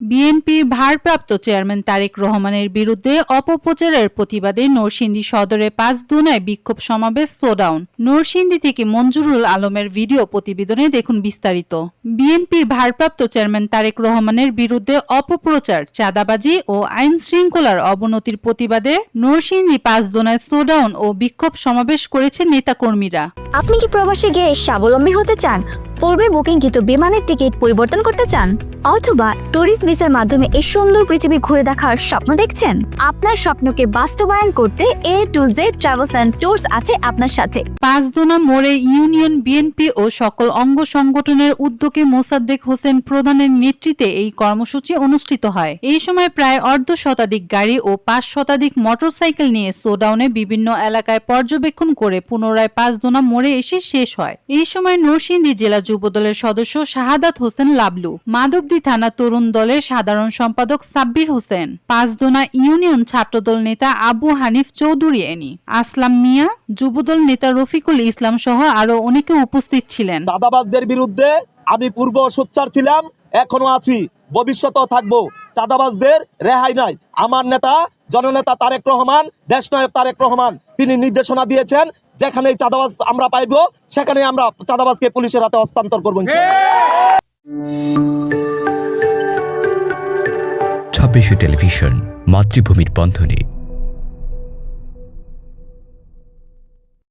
বিএনপির ভারপ্রাপ্ত চেয়ারম্যান তারেক রহমানের বিরুদ্ধে অপপ্রচারের প্রতিবাদে নরসিংদী সদরে ৫ বিক্ষোভ সমাবেশ শোডাউন। নরসিংদী থেকে মঞ্জুরুল আলমের ভিডিও প্রতিবেদনে দেখুন বিস্তারিত। বিএনপির ভারপ্রাপ্ত চেয়ারম্যান তারেক রহমানের বিরুদ্ধে অপপ্রচার, চাঁদাবাজি ও আইন শৃঙ্খলার অবনতির প্রতিবাদে নরসিংদী ৫ শোডাউন ও বিক্ষোভ সমাবেশ করেছে নেতাকর্মীরা। আপনি কি প্রবাসে গিয়ে স্বাবলম্বী হতে চান? পূর্বে বুকিংকৃত বিমানের টিকিট পরিবর্তন করতে চান, অথবা ট্যুরিস্ট ভিসার মাধ্যমে এই সুন্দর পৃথিবী ঘুরে দেখার স্বপ্ন দেখছেন? আপনার স্বপ্নকে বাস্তবায়ন করতে A to Z travels and tours আছে আপনার সাথে। ৫ মোড়ে ইউনিয়ন বিএনপি ও সকল অঙ্গ সংগঠনের উদ্যোগে মোসাদ্দেক হোসেন প্রধানের নেতৃত্বে এই কর্মসূচি অনুষ্ঠিত হয়। এই সময় প্রায় অর্ধশতাধিক গাড়ি ও ৫ শতাধিক মোটরসাইকেল নিয়ে শোডাউনে বিভিন্ন এলাকায় পর্যবেক্ষণ করে পুনরায় ৫ মোড়ে এসে শেষ হয়। এই সময় নরসিংদী জেলা যুবদলের সদস্য শাহাদাত হোসেন লাবলু, মাধবদী থানা তরুণ দলের সাধারণ সম্পাদক সাব্বির হোসেন, ৫ ইউনিয়ন ছাত্রদল নেতা আবু হানিফ চৌধুরী এনি, আসলাম মিয়া, যুবদল নেতা রফিকুল ইসলাম সহ আরো অনেকে উপস্থিত ছিলেন। চাঁদাবাজদের বিরুদ্ধে আমি পূর্ব সোচ্চার ছিলাম, এখনো আছি, ভবিষ্যতেও থাকবো। চাঁদাবাজদের রেহাই নাই। আমার নেতা জননেতা তারেক রহমান, দেশনায়ক তারেক রহমান, তিনি নির্দেশনা দিয়েছেন, যেখানে চাঁদাবাজ আমরা পাইব সেখানে আমরা চাঁদাবাজকে পুলিশের হাতে হস্তান্তর করবো। ২৬ টেলিভিশন, মাতৃভূমির বন্ধনে।